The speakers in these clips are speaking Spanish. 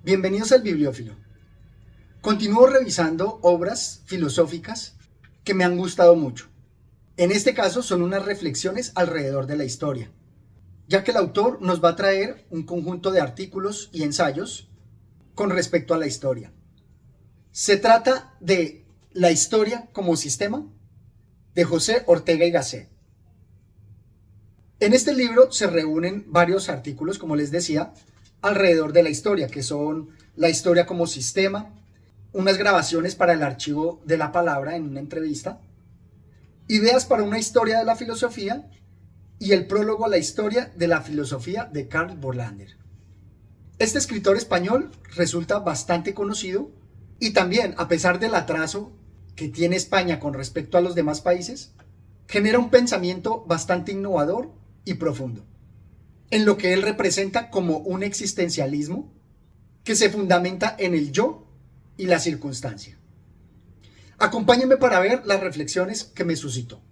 Bienvenidos al Bibliófilo. Continúo revisando obras filosóficas que me han gustado mucho. En este caso son unas reflexiones alrededor de la historia, ya que el autor nos va a traer un conjunto de artículos y ensayos con respecto a la historia. Se trata de La historia como sistema, de José Ortega y Gasset. En este libro se reúnen varios artículos, como les decía, alrededor de la historia, que son la historia como sistema, unas grabaciones para el archivo de la palabra en una entrevista, ideas para una historia de la filosofía y el prólogo a la historia de la filosofía de Karl Burlander. Este escritor español resulta bastante conocido y también, a pesar del atraso que tiene España con respecto a los demás países, genera un pensamiento bastante innovador y profundo, en lo que él representa como un existencialismo que se fundamenta en el yo y la circunstancia. Acompáñenme para ver las reflexiones que me suscitó.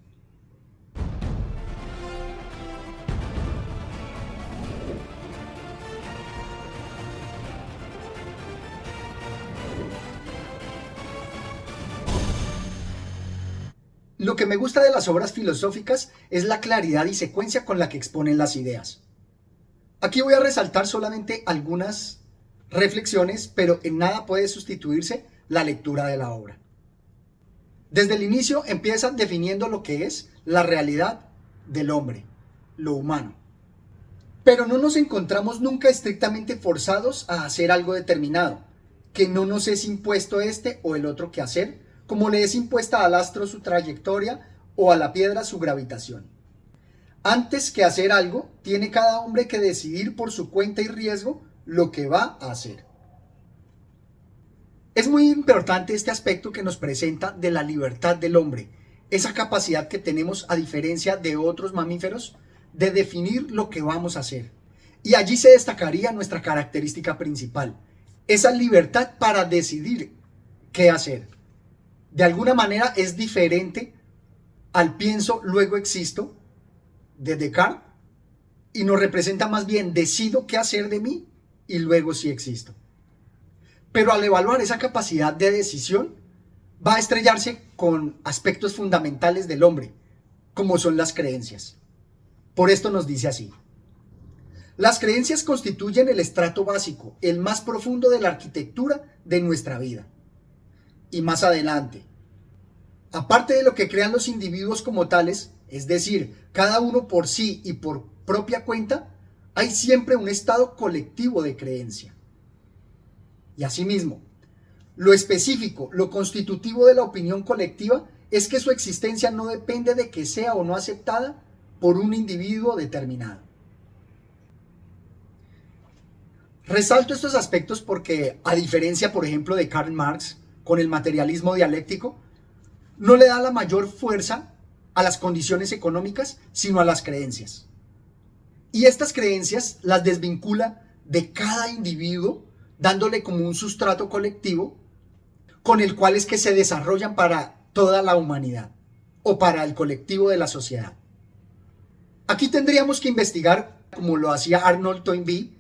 Lo que me gusta de las obras filosóficas es la claridad y secuencia con la que exponen las ideas. Aquí voy a resaltar solamente algunas reflexiones, pero en nada puede sustituirse la lectura de la obra. Desde el inicio empiezan definiendo lo que es la realidad del hombre, lo humano. Pero no nos encontramos nunca estrictamente forzados a hacer algo determinado, que no nos es impuesto este o el otro quehacer, como le es impuesta al astro su trayectoria o a la piedra su gravitación. Antes que hacer algo, tiene cada hombre que decidir por su cuenta y riesgo lo que va a hacer. Es muy importante este aspecto que nos presenta de la libertad del hombre, esa capacidad que tenemos a diferencia de otros mamíferos de definir lo que vamos a hacer. Y allí se destacaría nuestra característica principal, esa libertad para decidir qué hacer. De alguna manera es diferente al pienso, luego existo, de Descartes, y nos representa más bien decido qué hacer de mí y luego sí existo. Pero al evaluar esa capacidad de decisión, va a estrellarse con aspectos fundamentales del hombre, como son las creencias. Por esto nos dice así: las creencias constituyen el estrato básico, el más profundo de la arquitectura de nuestra vida. Y más adelante, aparte de lo que crean los individuos como tales, es decir, cada uno por sí y por propia cuenta, hay siempre un estado colectivo de creencia. Y asimismo, lo específico, lo constitutivo de la opinión colectiva es que su existencia no depende de que sea o no aceptada por un individuo determinado. Resalto estos aspectos porque, a diferencia, por ejemplo, de Karl Marx, con el materialismo dialéctico, no le da la mayor fuerza a las condiciones económicas, sino a las creencias. Y estas creencias las desvincula de cada individuo, dándole como un sustrato colectivo con el cual es que se desarrollan para toda la humanidad o para el colectivo de la sociedad. Aquí tendríamos que investigar, como lo hacía Arnold Toynbee,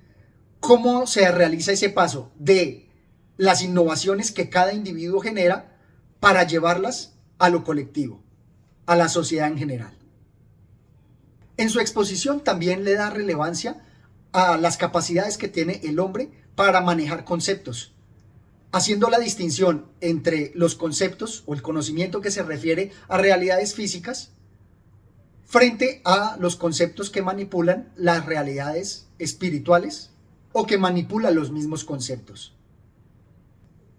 cómo se realiza ese paso de las innovaciones que cada individuo genera para llevarlas a lo colectivo, a la sociedad en general. En su exposición también le da relevancia a las capacidades que tiene el hombre para manejar conceptos, haciendo la distinción entre los conceptos o el conocimiento que se refiere a realidades físicas frente a los conceptos que manipulan las realidades espirituales o que manipulan los mismos conceptos.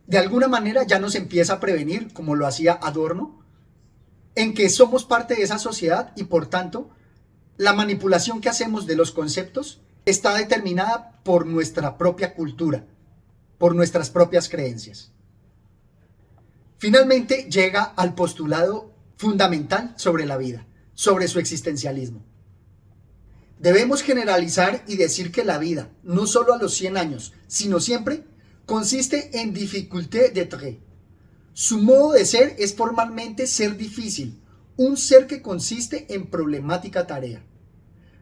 De alguna manera ya nos empieza a prevenir, como lo hacía Adorno, en que somos parte de esa sociedad y por tanto la manipulación que hacemos de los conceptos está determinada por nuestra propia cultura, por nuestras propias creencias. Finalmente llega al postulado fundamental sobre la vida, sobre su existencialismo. Debemos generalizar y decir que la vida, no solo a los 100 años, sino siempre, consiste en difficulté d'être. Su modo de ser es formalmente ser difícil, un ser que consiste en problemática tarea.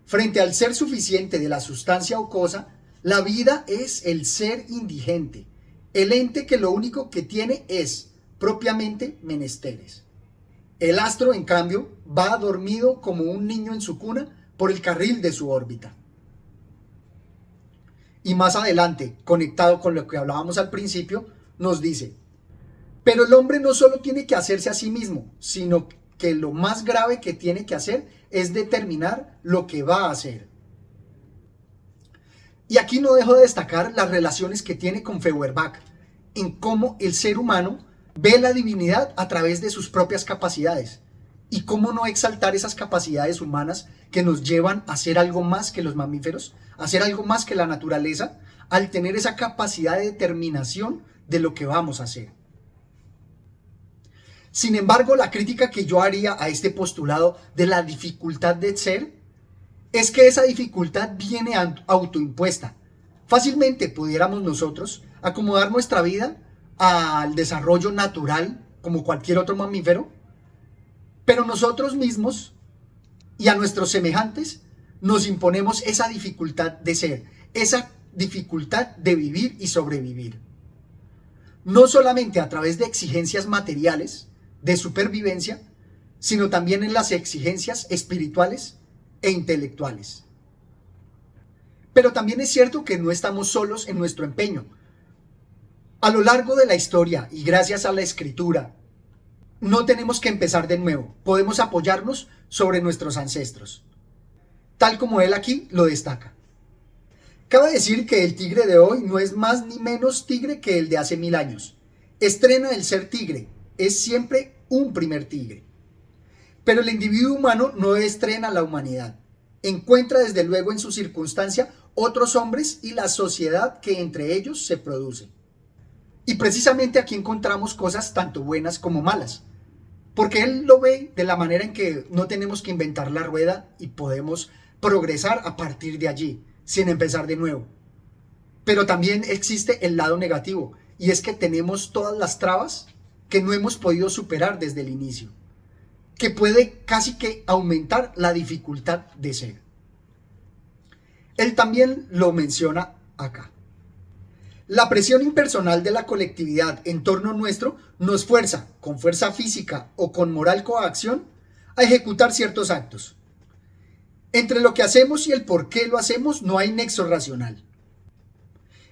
Frente al ser suficiente de la sustancia o cosa, La vida es el ser indigente, el ente que lo único que tiene es propiamente menesteres. El astro, en cambio, va dormido como un niño en su cuna por el carril de su órbita. Y más adelante, conectado con lo que hablábamos al principio, nos dice: pero el hombre no solo tiene que hacerse a sí mismo, sino que lo más grave que tiene que hacer es determinar lo que va a hacer. Y aquí no dejo de destacar las relaciones que tiene con Feuerbach, en cómo el ser humano ve la divinidad a través de sus propias capacidades, y cómo no exaltar esas capacidades humanas que nos llevan a ser algo más que los mamíferos, a ser algo más que la naturaleza, al tener esa capacidad de determinación de lo que vamos a hacer. Sin embargo, la crítica que yo haría a este postulado de la dificultad de ser es que esa dificultad viene autoimpuesta. Fácilmente pudiéramos nosotros acomodar nuestra vida al desarrollo natural como cualquier otro mamífero, pero nosotros mismos y a nuestros semejantes nos imponemos esa dificultad de ser, esa dificultad de vivir y sobrevivir. No solamente a través de exigencias materiales, de supervivencia, sino también en las exigencias espirituales e intelectuales. Pero también es cierto que no estamos solos en nuestro empeño. A lo largo de la historia y gracias a la escritura, no tenemos que empezar de nuevo, podemos apoyarnos sobre nuestros ancestros, tal como él aquí lo destaca. Cabe decir que el tigre de hoy no es más ni menos tigre que el de hace 1000 años. Estrena el ser tigre, es siempre un primer tigre. Pero el individuo humano no estrena la humanidad. Encuentra desde luego en su circunstancia otros hombres y la sociedad que entre ellos se produce. Y precisamente aquí encontramos cosas tanto buenas como malas. Porque él lo ve de la manera en que no tenemos que inventar la rueda y podemos progresar a partir de allí, sin empezar de nuevo. Pero también existe el lado negativo, y es que tenemos todas las trabas que no hemos podido superar desde el inicio, que puede casi que aumentar la dificultad de ser. Él también lo menciona acá. La presión impersonal de la colectividad en torno nuestro nos fuerza, con fuerza física o con moral coacción, a ejecutar ciertos actos. Entre lo que hacemos y el por qué lo hacemos no hay nexo racional.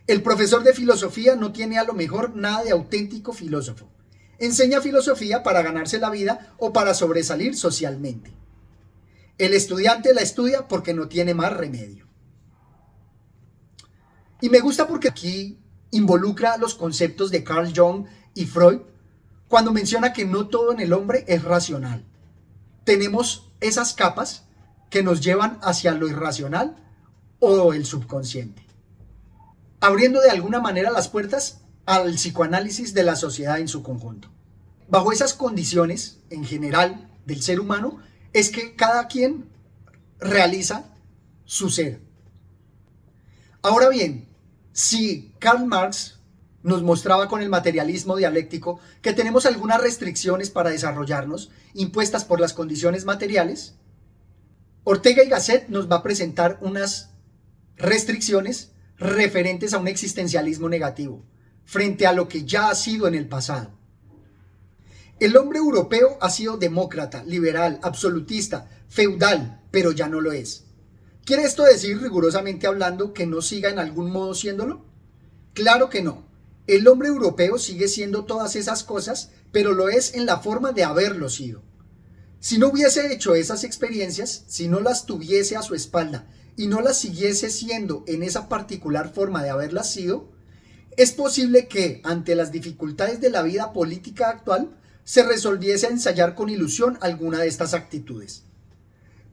El profesor de filosofía no tiene a lo mejor nada de auténtico filósofo. Enseña filosofía para ganarse la vida o para sobresalir socialmente. El estudiante la estudia porque no tiene más remedio. Y me gusta porque aquí involucra los conceptos de Carl Jung y Freud cuando menciona que no todo en el hombre es racional. Tenemos esas capas que nos llevan hacia lo irracional o el subconsciente, abriendo de alguna manera las puertas al psicoanálisis de la sociedad en su conjunto. Bajo esas condiciones, en general, del ser humano, es que cada quien realiza su ser. Ahora bien, si Karl Marx nos mostraba con el materialismo dialéctico que tenemos algunas restricciones para desarrollarnos, impuestas por las condiciones materiales, Ortega y Gasset nos va a presentar unas restricciones referentes a un existencialismo negativo, frente a lo que ya ha sido en el pasado. El hombre europeo ha sido demócrata, liberal, absolutista, feudal, pero ya no lo es. ¿Quiere esto decir, rigurosamente hablando, que no siga en algún modo siéndolo? Claro que no. El hombre europeo sigue siendo todas esas cosas, pero lo es en la forma de haberlo sido. Si no hubiese hecho esas experiencias, si no las tuviese a su espalda y no las siguiese siendo en esa particular forma de haberlas sido, es posible que, ante las dificultades de la vida política actual, se resolviese a ensayar con ilusión alguna de estas actitudes.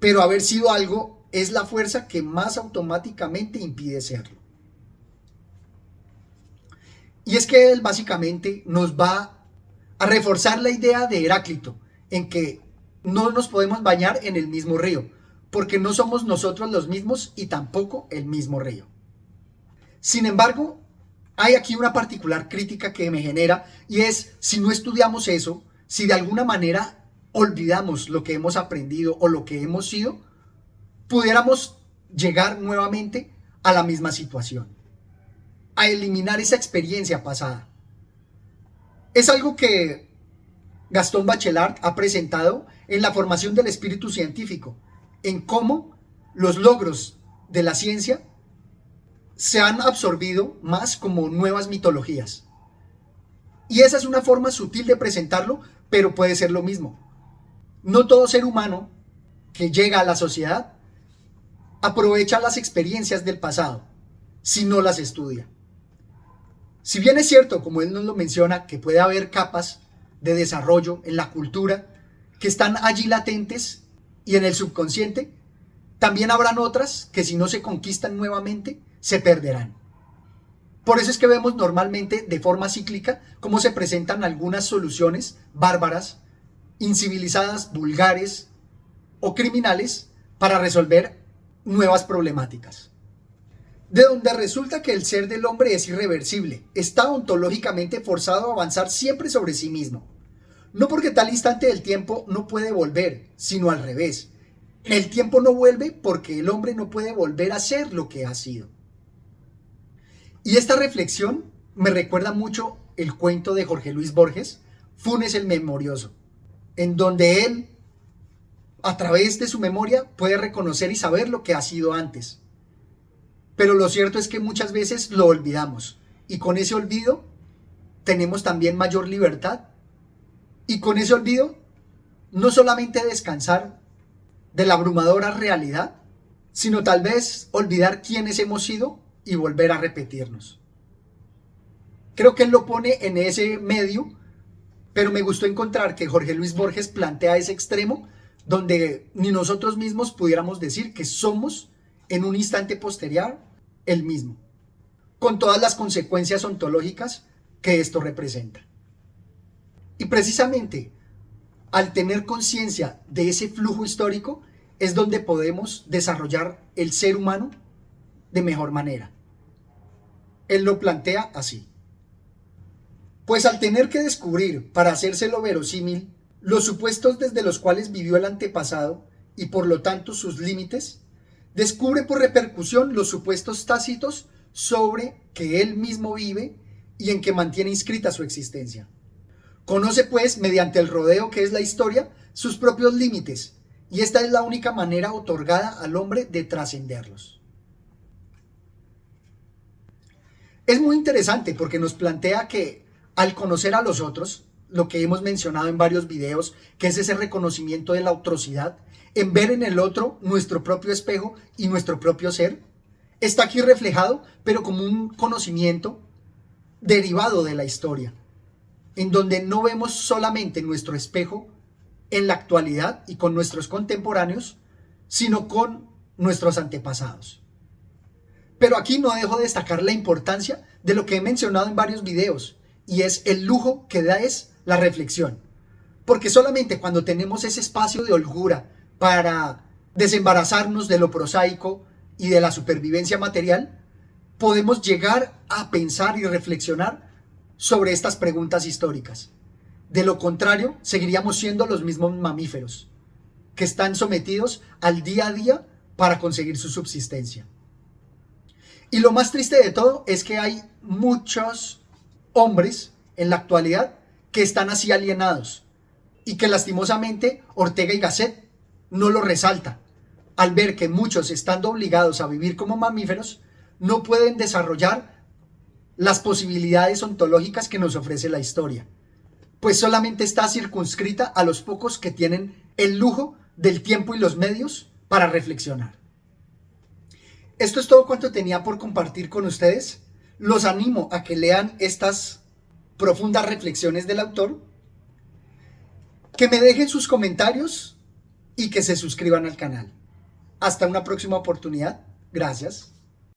Pero haber sido algo es la fuerza que más automáticamente impide serlo. Y es que él básicamente nos va a reforzar la idea de Heráclito, en que no nos podemos bañar en el mismo río, porque no somos nosotros los mismos y tampoco el mismo río. Sin embargo, hay aquí una particular crítica que me genera, y es si no estudiamos eso, si de alguna manera olvidamos lo que hemos aprendido o lo que hemos sido, pudiéramos llegar nuevamente a la misma situación, a eliminar esa experiencia pasada. Es algo que Gaston Bachelard ha presentado en la formación del espíritu científico, en cómo los logros de la ciencia se han absorbido más como nuevas mitologías. Y esa es una forma sutil de presentarlo, pero puede ser lo mismo. No todo ser humano que llega a la sociedad aprovecha las experiencias del pasado, si no las estudia. Si bien es cierto, como él nos lo menciona, que puede haber capas de desarrollo en la cultura que están allí latentes y en el subconsciente, también habrán otras que si no se conquistan nuevamente, se perderán. Por eso es que vemos normalmente de forma cíclica cómo se presentan algunas soluciones bárbaras, incivilizadas, vulgares o criminales para resolver nuevas problemáticas. De donde resulta que el ser del hombre es irreversible, está ontológicamente forzado a avanzar siempre sobre sí mismo. No porque tal instante del tiempo no puede volver, sino al revés. El tiempo no vuelve porque el hombre no puede volver a ser lo que ha sido. Y esta reflexión me recuerda mucho el cuento de Jorge Luis Borges, Funes el Memorioso, en donde él, a través de su memoria, puede reconocer y saber lo que ha sido antes. Pero lo cierto es que muchas veces lo olvidamos, y con ese olvido tenemos también mayor libertad, y con ese olvido no solamente descansar de la abrumadora realidad, sino tal vez olvidar quiénes hemos sido y volver a repetirnos. Creo que él lo pone en ese medio, pero me gustó encontrar que Jorge Luis Borges plantea ese extremo donde ni nosotros mismos pudiéramos decir que somos en un instante posterior el mismo, con todas las consecuencias ontológicas que esto representa. Y precisamente al tener conciencia de ese flujo histórico es donde podemos desarrollar el ser humano de mejor manera. Él lo plantea así. Pues al tener que descubrir, para hacérselo verosímil, los supuestos desde los cuales vivió el antepasado y por lo tanto sus límites, descubre por repercusión los supuestos tácitos sobre que él mismo vive y en que mantiene inscrita su existencia. Conoce pues, mediante el rodeo que es la historia, sus propios límites, y esta es la única manera otorgada al hombre de trascenderlos. Es muy interesante porque nos plantea que al conocer a los otros, lo que hemos mencionado en varios videos, que es ese reconocimiento de la outrosidad, en ver en el otro nuestro propio espejo y nuestro propio ser, está aquí reflejado, pero como un conocimiento derivado de la historia, en donde no vemos solamente nuestro espejo en la actualidad y con nuestros contemporáneos, sino con nuestros antepasados. Pero aquí no dejo de destacar la importancia de lo que he mencionado en varios videos, y es el lujo que da es la reflexión. Porque solamente cuando tenemos ese espacio de holgura para desembarazarnos de lo prosaico y de la supervivencia material, podemos llegar a pensar y reflexionar sobre estas preguntas históricas. De lo contrario, seguiríamos siendo los mismos mamíferos, que están sometidos al día a día para conseguir su subsistencia. Y lo más triste de todo es que hay muchos hombres en la actualidad que están así alienados y que lastimosamente Ortega y Gasset no lo resalta al ver que muchos, estando obligados a vivir como mamíferos, no pueden desarrollar las posibilidades ontológicas que nos ofrece la historia, pues solamente está circunscrita a los pocos que tienen el lujo del tiempo y los medios para reflexionar. Esto es todo cuanto tenía por compartir con ustedes. Los animo a que lean estas profundas reflexiones del autor, que me dejen sus comentarios y que se suscriban al canal. Hasta una próxima oportunidad. Gracias.